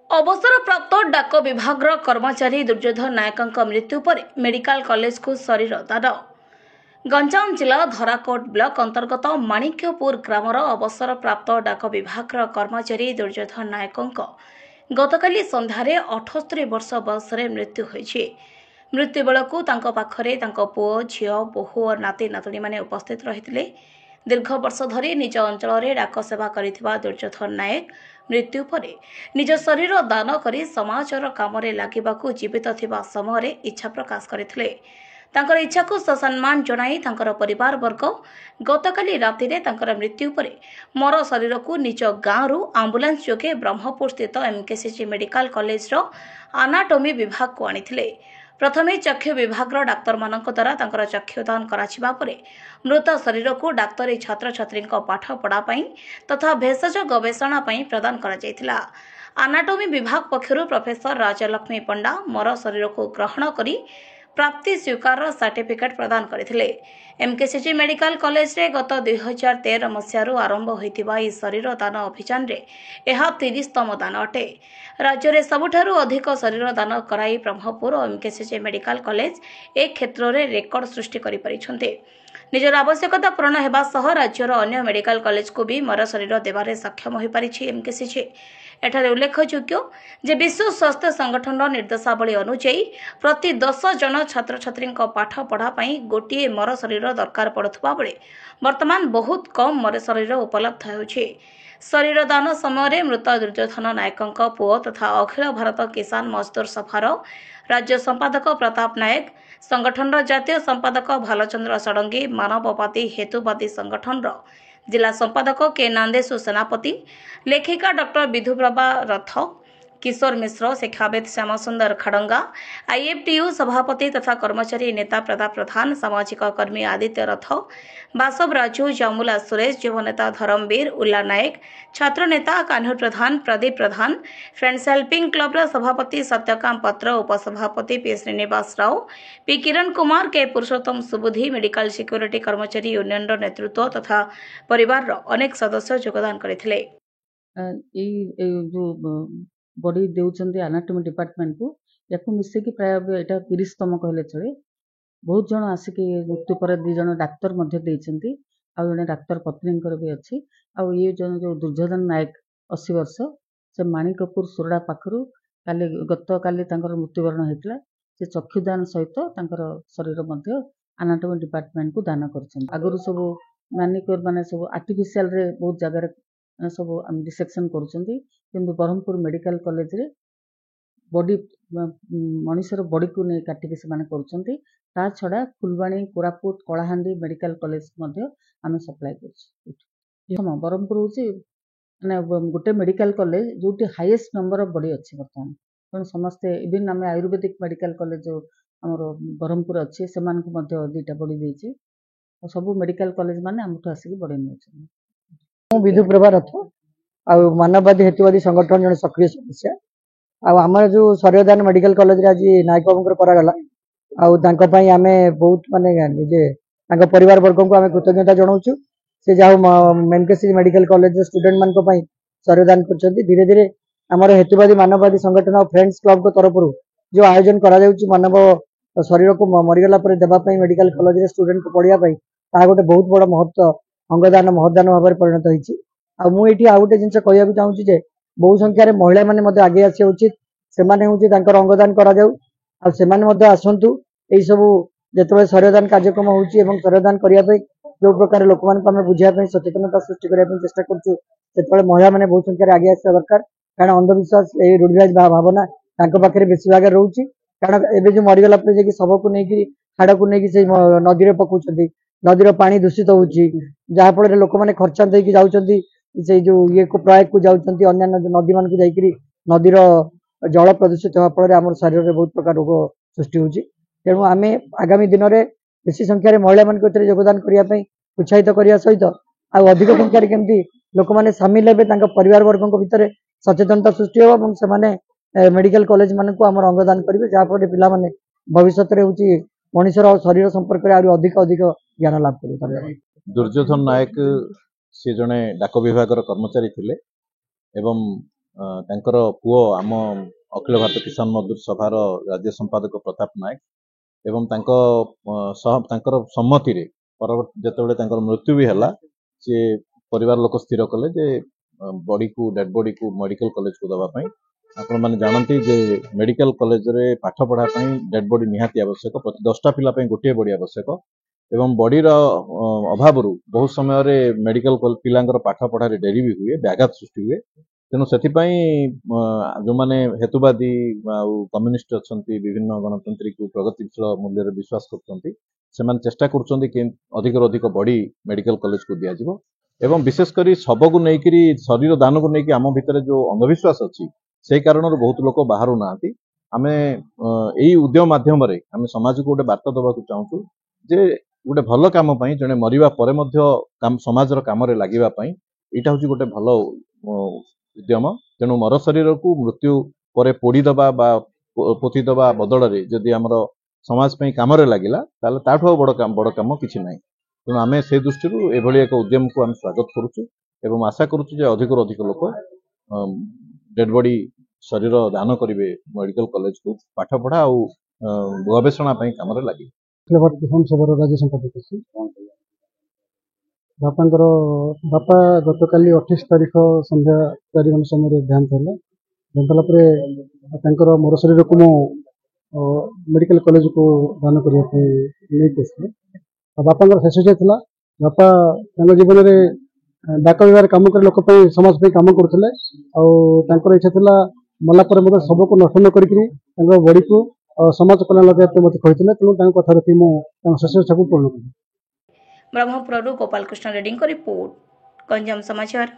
अवसरप्राप्त डाक विभाग कर्मचारी दुर्योधन नायक मृत्यु पर मेडिकल कॉलेज को शरीर दान। गंजाम जिला धराकोट ब्लॉक अंतर्गत माणिक्यपुर ग्रामर अवसरप्राप्त डाक विभाग कर्मचारी दुर्योधन नायक गतकाली संध्यारे 78 वर्ष बयस मृत्यु होइछि। मृत्यु बेलू पाखरे पुओ झील बोहू और नाती नातुणी माने उपस्थित रही। दीर्घ वर्ष धरी निज अंचल में डाक सेवा करिथिबा दुर्योधन नायक मृत्यु पर निज शरीर दान करी समाजर कामरे लागिबाकू जीवित थिबा समय इच्छा प्रकाश करथिले। तांकर इच्छा को सम्मान जणाई तांकर परिवार वर्ग गतकाली रातिरे तांकर मृत्यु पर मर शरीर को निज गाँव आंबुलांस जोगे ब्रह्मपुर स्थित एमकेसीजी मेडिकल कॉलेज आनाटोमी विभाग को आनिथिले। प्रथमे चक्षु विभाग डाक्तर मानक द्वारा तांकर चक्षुदान कराछिबा परे मृत शरीर को डाक्तरी छात्र छात्री पाठ पढ़ा तथा भेषज गवेषणा प्रदान करा जायतिला। आनाटोमी विभाग पक्षरु प्रोफेसर राजलक्ष्मी पंडा मर शरीर को ग्रहण करी प्राप्ति स्वीकार सर्टिफिकेट प्रदान करथिले। एमकेसीजी मेडिकल कॉलेज रे गत 2013 मसीहारू आरंभ होइतिबा ई शरीर दान अभियान रे एहा 30तम दान अटे। राज्य रे सबुठारू अधिक शरीर दान कराई ब्रह्मपुर और एमकेसीजी मेडिकल कॉलेज एक क्षेत्र रे रेकर्ड सृष्टि करि परिछन्ते। निजर आवश्यकता पूर्ण हेबा सह राज्यर अन्य मेडिकल कॉलेज को भी मर शरीर देवारे सक्षम होई परिछि एमकेसीजी। एठारे उल्लेखयोग्य जे विश्व स्वास्थ्य संगठन निर्देशावली अनुसार प्रति 10 जन छात्र छात्री पाठ पढ़ा गोटे मर शरीर दरकार पड़ुवा बेले वर्तमान बहुत कम मर शरीर उपलब्ध होउछि। शरीर दान समय मृत दुर्योधन नायक पुओ तथा अखिल भारत किसान मजदूर सभार राज्य संपादक प्रताप नायक, संगठन जातीय संपादक भालचंद्र षडंगी, मानववादी हेतुवादी संगठन जिला संपादक के नांदेशु सेनापति, लेखिका डॉक्टर विधुप्रभा रथ, किशोर मिश्र, शिक्षाविद श्याम सुंदर खड़ंगा, आईएफटीयू सभापति तथा कर्मचारी नेता प्रताप प्रधान, सामाजिक कर्मी आदित्य रथ, बासव राजू, जामुला सुरेश, युव नेता धर्मवीर उल्ला नायक, छात्र नेता कान्हू प्रधान, प्रदीप प्रधान, फ्रेंड्स हेल्पिंग क्लब सभापति सत्यकाम पत्र, उपसभापति पी श्रीनिवास राव, पी किरण कुमार, के पुरुषोत्तम सुबुद्धि, मेडिकल सिक्योरिटी कर्मचारी यूनियन नेतृत्व तथा परिवार अनेक सदस्य योगदान करथिले। बॉडी देउछन्ते एनाटॉमी डिपार्टमेंट को याकू मिसेकी प्राय एटा 30तम कहले चले। बहुत जन आसिक मृत्यु पर 2 जन डाक्तर मध्य देइछन्ती आ जने डाक्तर पत्नींकर भी अछि। आ ये जन जो दुर्योधन नायक 80 वर्ष से माणिकपुर सुरडा पाखरु गत काली तांकर मृत्युवरण हेतला। से चक्षुदान सहित तांकर शरीर मध्य एनाटॉमी डिपार्टमेंट को दान करछन। आगरु सब मानिकर माने सब आर्टिफिशियल रे बहुत जगह सब डिसेक्शन करुछन्ती, किंतु ब्रह्मपुर मेडिकल कॉलेज रे बॉडी मनुष्यर बॉडी को नहीं काटिके से माने करुछन्ती। ता छडा फुलवाणी, कोरापुट, कलाहांडी मेडिकल कॉलेज मध्य आमे सप्लाई करछु। हम ब्रह्मपुर होची माने गोटे मेडिकल कॉलेज जोटी हाईएस्ट नंबर ऑफ बॉडी अछि वर्तमान। पण समस्त इवन आमे आयुर्वेदिक मेडिकल कॉलेज जो हमर ब्रह्मपुर अछि सेमान को मध्य 2टा बॉडी देछि। सब मेडिकल कॉलेज माने हमठु आसी बॉडी नेछि। विधु प्रभा रथ आ मानववादी हेतुवादी संगठन जन सक्रिय सदस्य आम जो शरीरदान मेडिकल कॉलेज आज नायक बाबू करागला आमे बहुत माने निजे परिवार वर्ग को आमे कृतज्ञता जनाऊँ। से जहाँ एमकेसीजी मेडिकल कॉलेज स्टूडेंट मान शरीरदान कर धीरे धीरे आमर हेतुवादी मानववादी संगठन और फ्रेंड्स क्लब को तरफ जो आयोजन करा मानव शरीर को मरीगला देवाई मेडिकल कॉलेज स्टूडेंट को पढ़ाई गोटे बहुत बड़ महत्व अंगदान महदान भाव में परिणत होती। मुझे आउ गोटे जिन कहूँ चाहूँगी बहु संख्यार महिला मैंने आगे आसा उचित से अंगदान आसतु यही सब जो शरीरदान कार्यक्रम हो शरीरदान करने जो प्रकार लोक मैंने बुझाई सचेतनता सृष्टि करने चेष्टा कर महिला मैंने बहुत संख्यार आगे आसा दरकार। कारण अंधविश्वास रूढ़िवाज भावना पाखे बेसी भाग रोचे। कारण एवं जो मरीगला शव को लेकिन हाड़ को लेकिन नदी में पकाउं, नदीर पानी दूषित होफल लोक मैंने खर्चांत से जो ये को प्रयोग को जाऊँच अन्य नदी मान को नदीर जल प्रदूषित होफल आम शरीर में बहुत प्रकार रोग सृष्टि होती। तेणु आम आगामी दिन में बेसी संख्यार महिला मान योगदान करने उत्साहित करने सहित अधिक संख्यार केमती लोक मैंने सामिल हे परिवार वर्ग भितर सचेतनता सृष्टि हो से मेडिकल कॉलेज मान को आम अंगदान करेंगे जहाँफल पिला माने भविष्य में मनुष्यर शरीर संपर्क में अधिक अधिक ज्ञान लाभ कर। दुर्योधन नायक से जड़े डाक विभाग कर्मचारी थिले एवं ତାଙ୍କର ପୁଅ ଆମ ଅଖିଳ ଭାରତ କିଷାନ ମଜଦୁର ସଭାର ରାଜ୍ୟ ସମ୍ପାଦକ ପ୍ରତାପ ନାୟକ ଏବଂ ତାଙ୍କର ସମ୍ମତିରେ ପରବର୍ତ୍ତୀ ଯେତେବେଳେ ତାଙ୍କର ମୃତ୍ୟୁ ବି ହେଲା ସେ ପରିବାର ଲୋକ ସ୍ଥିର କଲେ ଯେ ଡେଡ୍ ବଡିକୁ ମେଡିକାଲ କଲେଜକୁ ଦେବା ପାଇଁ। ଆପଣମାନେ ଜାଣନ୍ତି ଯେ ମେଡିକାଲ କଲେଜରେ ପାଠ ପଢା ପାଇଁ ଡେଡ୍ ବଡି ନିହାତି ଆବଶ୍ୟକ। ପ୍ରତି 10ଟା ପିଲା ପାଇଁ ଗୋଟିଏ ବଡି ଆବଶ୍ୟକ ଏବଂ ବଡିର ଅଭାବରୁ ବହୁତ ସମୟରେ ମେଡିକାଲ ପିଲାଙ୍କର ପାଠ ପଢାରେ ଡେରି ବି ହୁଏ, ବ୍ୟାଘାତ ସୃଷ୍ଟି ହୁଏ। ତେଣୁ ସେଥିପାଇଁ ଯେଉଁମାନେ ହେତୁବାଦୀ ଆଉ କମ୍ୟୁନିଷ୍ଟ ଅଛନ୍ତି, ବିଭିନ୍ନ ଗଣତାନ୍ତ୍ରିକ ପ୍ରଗତିଶୀଳ ମୂଲ୍ୟରେ ବିଶ୍ୱାସ କରୁଛନ୍ତି, ସେମାନେ ଚେଷ୍ଟା କରୁଛନ୍ତି କି ଅଧିକରୁ ଅଧିକ ବଡି ମେଡିକାଲ କଲେଜକୁ ଦିଆଯିବ ଏବଂ ବିଶେଷ କରି ଶବକୁ ନେଇକରି ଶରୀର ଦାନକୁ ନେଇକି ଆମ ଭିତରେ ଯେଉଁ ଅନ୍ଧବିଶ୍ୱାସ ଅଛି ସେଇ କାରଣରୁ ବହୁତ ଲୋକ ବାହାରୁ ନାହାନ୍ତି। ଆମେ ଏଇ ଉଦ୍ୟମ ମାଧ୍ୟମରେ ଆମେ ସମାଜକୁ ଗୋଟେ ବାର୍ତ୍ତା ଦେବାକୁ ଚାହୁଁଛୁ ଯେ ଗୋଟେ ଭଲ କାମ ପାଇଁ ଜଣେ ମରିବା ପରେ ମଧ୍ୟ ସମାଜର କାମରେ ଲାଗିବା ପାଇଁ ଏଇଟା ହଉଛି ଗୋଟେ ଭଲ ଉଦ୍ୟମ। ତେଣୁ ମର ଶରୀରକୁ ମୃତ୍ୟୁ ପରେ ପୋଡ଼ିଦେବା ବା ପୋତିଦେବା ବଦଳରେ ଯଦି ଆମର ସମାଜ ପାଇଁ କାମରେ ଲାଗିଲା ତାହେଲେ ତାଠୁ ଆଉ ବଡ଼ କାମ କିଛି ନାହିଁ। ତେଣୁ ଆମେ ସେ ଦୃଷ୍ଟିରୁ ଏଭଳି ଏକ ଉଦ୍ୟମକୁ ଆମେ ସ୍ୱାଗତ କରୁଛୁ ଏବଂ ଆଶା କରୁଛୁ ଯେ ଅଧିକରୁ ଅଧିକ ଲୋକ ଡେଡ୍ ବଡି ଶରୀର ଦାନ କରିବେ ମେଡିକାଲ କଲେଜକୁ, ପାଠ ପଢା ଆଉ ଗବେଷଣା ପାଇଁ କାମରେ ଲାଗିବେ। ଅଖିଳ ଭାରତ କିଷାନ ସଭାର ରାଜ୍ୟ ସମ୍ପାଦକ ଅଛି। ବାପା ଗତକାଲି 28 ତାରିଖ ସନ୍ଧ୍ୟା 4 ଘଣ୍ଟା ସମୟରେ ଦେହାନ୍ତ ହେଲା। ଦେହାନ୍ତ ହେଲା ପରେ ତାଙ୍କର ମର ଶରୀରକୁ ମୁଁ ମେଡିକାଲ କଲେଜକୁ ଦାନ କରିବା ପାଇଁ ନେଇକି ଆସିଥିଲି। ଆଉ ବାପାଙ୍କର ଶେଷ ଇଚ୍ଛା ଥିଲା, ବାପା ତାଙ୍କ ଜୀବନରେ ଡାକ ବିଭାଗରେ କାମ କରି ଲୋକ ପାଇଁ ସମାଜ ପାଇଁ କାମ କରୁଥିଲେ। ଆଉ ତାଙ୍କର ଇଚ୍ଛା ଥିଲା ମଲା ପରେ ମଧ୍ୟ ଶବକୁ ନଷ୍ଟ ନ କରିକି ତାଙ୍କ ବଡିକୁ ସମାଜ କଲ୍ୟାଣ ଲଗାଇବା ପାଇଁ ମୋତେ କହିଥିଲେ। ତେଣୁ ତାଙ୍କ କଥା ରଖି ମୁଁ ତାଙ୍କ ଶେଷ ଇଚ୍ଛାକୁ ପୂରଣ କଲି। ବ୍ରହ୍ମପୁରରୁ ଗୋପାଳ କୃଷ୍ଣ ରେଡ୍ଡୀଙ୍କ ରିପୋର୍ଟ, ଗଞ୍ଜାମ ସମାଚାର।